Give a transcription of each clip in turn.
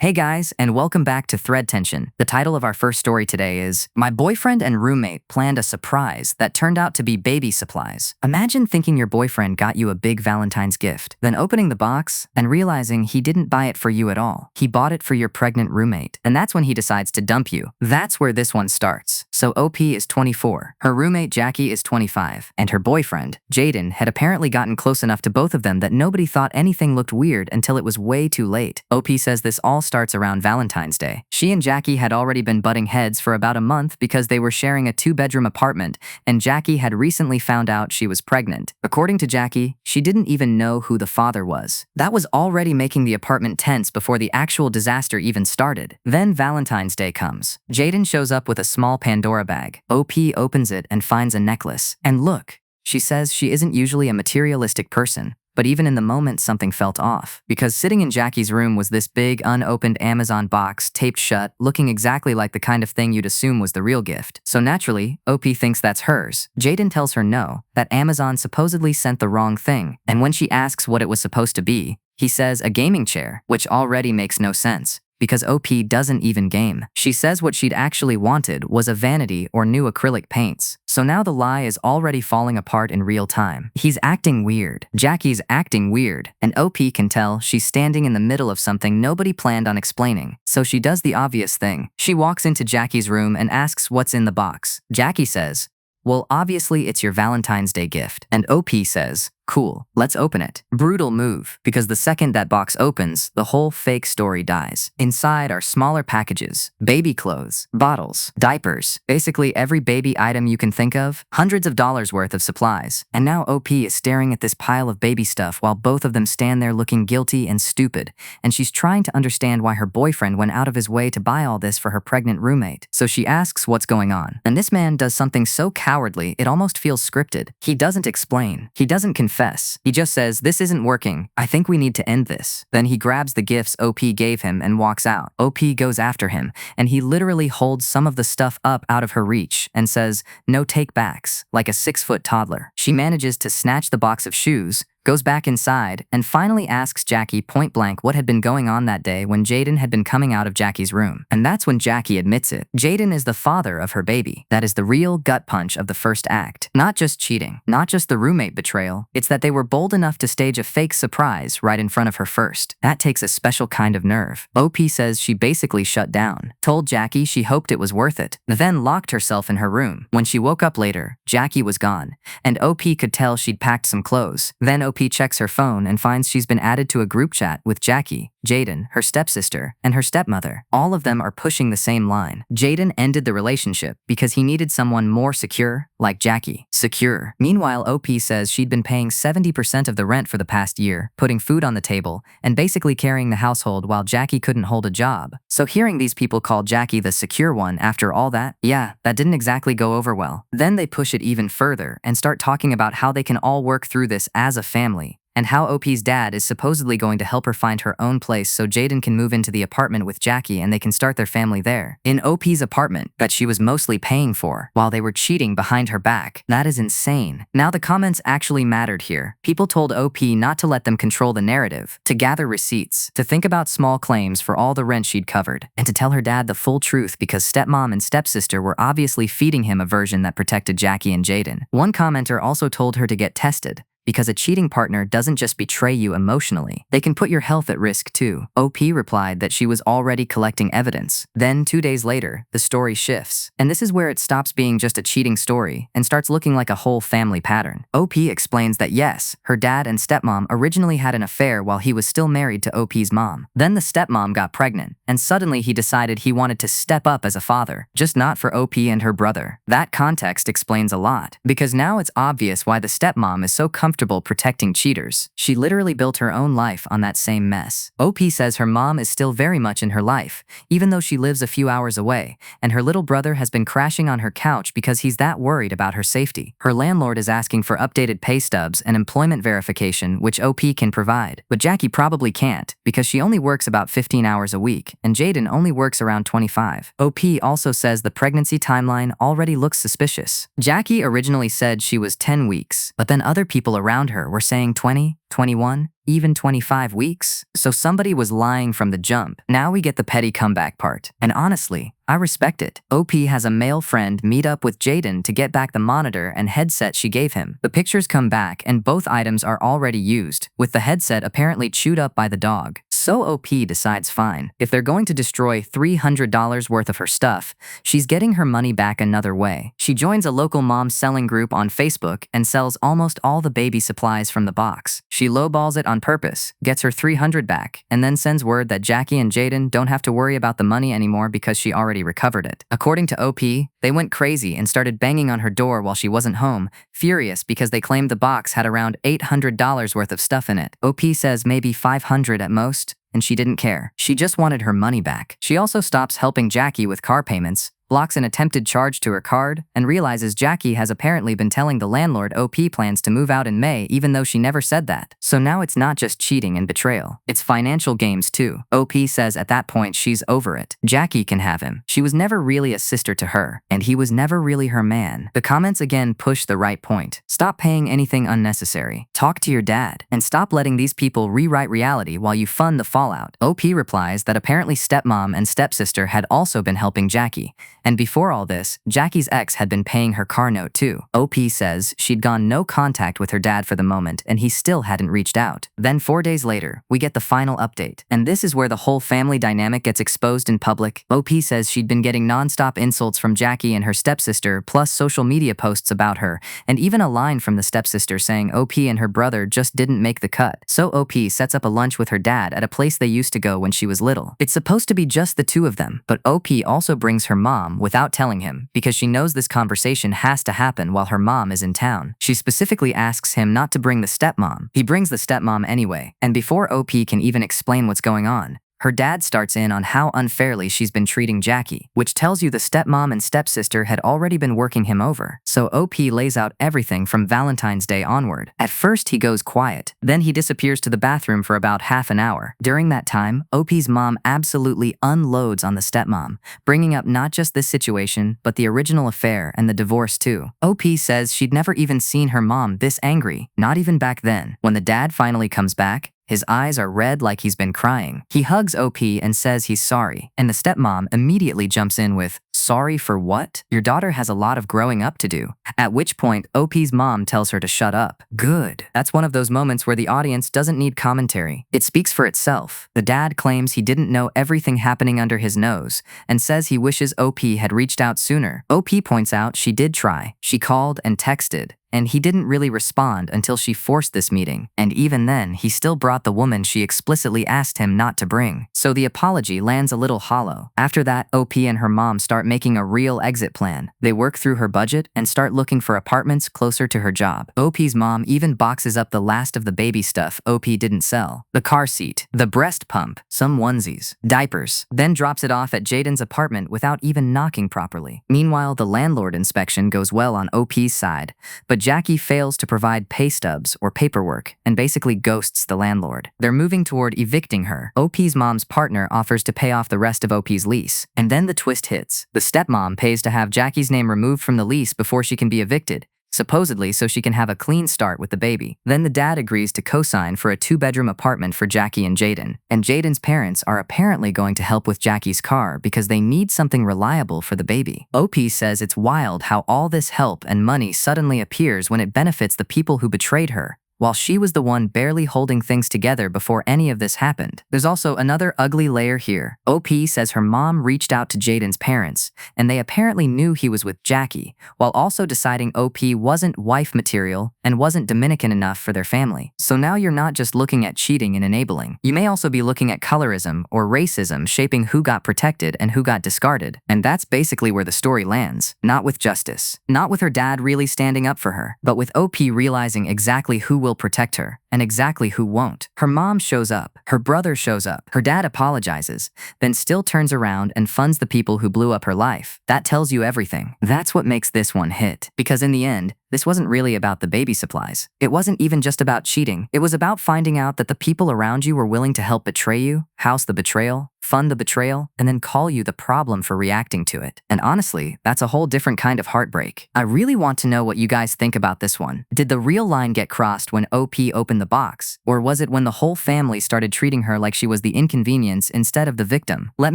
Hey guys, and welcome back to ThreadTension. The title of our first story today is My Boyfriend and Roommate Planned a Surprise That Turned Out to Be Baby Supplies. Imagine thinking your boyfriend got you a big Valentine's gift, then opening the box and realizing he didn't buy it for you at all. He bought it for your pregnant roommate, and that's when he decides to dump you. That's where this one starts. So OP is 24, her roommate Jackie is 25, and her boyfriend, Jaden, had apparently gotten close enough to both of them that nobody thought anything looked weird until it was way too late. OP says this all starts around Valentine's Day. She and Jackie had already been butting heads for about a month because they were sharing a 2-bedroom apartment, and Jackie had recently found out she was pregnant. According to Jackie, she didn't even know who the father was. That was already making the apartment tense before the actual disaster even started. Then Valentine's Day comes. Jaden shows up with a small Pandora bag. OP opens it and finds a necklace. And look, she says she isn't usually a materialistic person, but even in the moment something felt off, because sitting in Jackie's room was this big, unopened Amazon box, taped shut, looking exactly like the kind of thing you'd assume was the real gift. So naturally, OP thinks that's hers. Jaden tells her no, that Amazon supposedly sent the wrong thing, and when she asks what it was supposed to be, he says a gaming chair, which already makes no sense, because OP doesn't even game. She says what she'd actually wanted was a vanity or new acrylic paints. So now the lie is already falling apart in real time. He's acting weird. Jackie's acting weird, and OP can tell she's standing in the middle of something nobody planned on explaining. So she does the obvious thing. She walks into Jackie's room and asks what's in the box. Jackie says, "Well, obviously it's your Valentine's Day gift." And OP says, "Cool, let's open it." Brutal move, because the second that box opens, the whole fake story dies. Inside are smaller packages, baby clothes, bottles, diapers, basically every baby item you can think of, hundreds of dollars worth of supplies. And now OP is staring at this pile of baby stuff while both of them stand there looking guilty and stupid, and she's trying to understand why her boyfriend went out of his way to buy all this for her pregnant roommate. So she asks what's going on. And this man does something so cowardly it almost feels scripted. He doesn't explain. He doesn't confess. He just says, "This isn't working. I think we need to end this." Then he grabs the gifts OP gave him and walks out. OP goes after him, and he literally holds some of the stuff up out of her reach and says, "No take-backs," like a 6-foot toddler. She manages to snatch the box of shoes, goes back inside, and finally asks Jackie point-blank what had been going on that day when Jaden had been coming out of Jackie's room. And that's when Jackie admits it. Jaden is the father of her baby. That is the real gut punch of the first act. Not just cheating, not just the roommate betrayal, it's that they were bold enough to stage a fake surprise right in front of her first. That takes a special kind of nerve. OP says she basically shut down, told Jackie she hoped it was worth it, then locked herself in her room. When she woke up later, Jackie was gone, and OP could tell she'd packed some clothes. Then OP checks her phone and finds she's been added to a group chat with Jackie, Jaden, her stepsister, and her stepmother. All of them are pushing the same line. Jaden ended the relationship because he needed someone more secure, like Jackie. Secure. Meanwhile, OP says she'd been paying 70% of the rent for the past year, putting food on the table, and basically carrying the household while Jackie couldn't hold a job. So hearing these people call Jackie the secure one after all that, yeah, that didn't exactly go over well. Then they push it even further and start talking about how they can all work through this as a family, and how OP's dad is supposedly going to help her find her own place so Jaden can move into the apartment with Jackie and they can start their family there. In OP's apartment that she was mostly paying for, while they were cheating behind her back. That is insane. Now the comments actually mattered here. People told OP not to let them control the narrative, to gather receipts, to think about small claims for all the rent she'd covered, and to tell her dad the full truth because stepmom and stepsister were obviously feeding him a version that protected Jackie and Jaden. One commenter also told her to get tested, because a cheating partner doesn't just betray you emotionally, they can put your health at risk too. OP replied that she was already collecting evidence. Then 2 days later, the story shifts. And this is where it stops being just a cheating story and starts looking like a whole family pattern. OP explains that yes, her dad and stepmom originally had an affair while he was still married to OP's mom. Then the stepmom got pregnant, and suddenly he decided he wanted to step up as a father, just not for OP and her brother. That context explains a lot, because now it's obvious why the stepmom is so comfortable protecting cheaters. She literally built her own life on that same mess. OP says her mom is still very much in her life, even though she lives a few hours away, and her little brother has been crashing on her couch because he's that worried about her safety. Her landlord is asking for updated pay stubs and employment verification, which OP can provide, but Jackie probably can't, because she only works about 15 hours a week, and Jaden only works around 25. OP also says the pregnancy timeline already looks suspicious. Jackie originally said she was 10 weeks, but then other people around around her were saying 20, 21, even 25 weeks. So somebody was lying from the jump. Now we get the petty comeback part. And honestly, I respect it. OP has a male friend meet up with Jaden to get back the monitor and headset she gave him. The pictures come back and both items are already used, with the headset apparently chewed up by the dog. So OP decides fine. If they're going to destroy $300 worth of her stuff, she's getting her money back another way. She joins a local mom selling group on Facebook and sells almost all the baby supplies from the box. She lowballs it on purpose, gets her $300 back, and then sends word that Jackie and Jaden don't have to worry about the money anymore because she already recovered it. According to OP, they went crazy and started banging on her door while she wasn't home, furious because they claimed the box had around $800 worth of stuff in it. OP says maybe $500 at most, and she didn't care. She just wanted her money back. She also stops helping Jackie with car payments, blocks an attempted charge to her card, and realizes Jackie has apparently been telling the landlord OP plans to move out in May even though she never said that. So now it's not just cheating and betrayal, it's financial games too. OP says at that point she's over it. Jackie can have him. She was never really a sister to her, and he was never really her man. The comments again push the right point. Stop paying anything unnecessary. Talk to your dad, and stop letting these people rewrite reality while you fund the fallout. OP replies that apparently stepmom and stepsister had also been helping Jackie, and before all this, Jackie's ex had been paying her car note too. OP says she'd gone no contact with her dad for the moment and he still hadn't reached out. Then 4 days later, we get the final update. And this is where the whole family dynamic gets exposed in public. OP says she'd been getting non-stop insults from Jackie and her stepsister, plus social media posts about her, and even a line from the stepsister saying OP and her brother just didn't make the cut. So OP sets up a lunch with her dad at a place they used to go when she was little. It's supposed to be just the two of them, but OP also brings her mom without telling him because she knows this conversation has to happen while her mom is in town. She specifically asks him not to bring the stepmom. He brings the stepmom anyway, and before OP can even explain what's going on, her dad starts in on how unfairly she's been treating Jackie, which tells you the stepmom and stepsister had already been working him over. So OP lays out everything from Valentine's Day onward. At first he goes quiet, then he disappears to the bathroom for about half an hour. During that time, OP's mom absolutely unloads on the stepmom, bringing up not just this situation, but the original affair and the divorce too. OP says she'd never even seen her mom this angry, not even back then. When the dad finally comes back, his eyes are red like he's been crying. He hugs OP and says he's sorry, and the stepmom immediately jumps in with, "Sorry for what? Your daughter has a lot of growing up to do." At which point, OP's mom tells her to shut up. Good. That's one of those moments where the audience doesn't need commentary. It speaks for itself. The dad claims he didn't know everything happening under his nose, and says he wishes OP had reached out sooner. OP points out she did try. She called and texted, and he didn't really respond until she forced this meeting, and even then, he still brought the woman she explicitly asked him not to bring. So the apology lands a little hollow. After that, OP and her mom start making a real exit plan. They work through her budget and start looking for apartments closer to her job. OP's mom even boxes up the last of the baby stuff OP didn't sell. The car seat, the breast pump, some onesies, diapers, then drops it off at Jaden's apartment without even knocking properly. Meanwhile, the landlord inspection goes well on OP's side, but Jackie fails to provide pay stubs or paperwork and basically ghosts the landlord. They're moving toward evicting her. OP's mom's partner offers to pay off the rest of OP's lease. And then the twist hits. The stepmom pays to have Jackie's name removed from the lease before she can be evicted, supposedly so she can have a clean start with the baby. Then the dad agrees to co-sign for a 2-bedroom apartment for Jackie and Jaden. And Jaden's parents are apparently going to help with Jackie's car because they need something reliable for the baby. OP says it's wild how all this help and money suddenly appears when it benefits the people who betrayed her, while she was the one barely holding things together before any of this happened. There's also another ugly layer here. OP says her mom reached out to Jaden's parents, and they apparently knew he was with Jackie, while also deciding OP wasn't wife material and wasn't Dominican enough for their family. So now you're not just looking at cheating and enabling. You may also be looking at colorism or racism shaping who got protected and who got discarded. And that's basically where the story lands. Not with justice. Not with her dad really standing up for her, but with OP realizing exactly who will protect her and exactly who won't. Her mom shows up, her brother shows up, her dad apologizes, then still turns around and funds the people who blew up her life. That tells you everything. That's what makes this one hit. Because in the end, this wasn't really about the baby supplies. It wasn't even just about cheating. It was about finding out that the people around you were willing to help betray you, house the betrayal, fund the betrayal, and then call you the problem for reacting to it. And honestly, that's a whole different kind of heartbreak. I really want to know what you guys think about this one. Did the real line get crossed when OP opened the box? Or was it when the whole family started treating her like she was the inconvenience instead of the victim? Let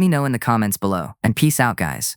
me know in the comments below. And peace out, guys.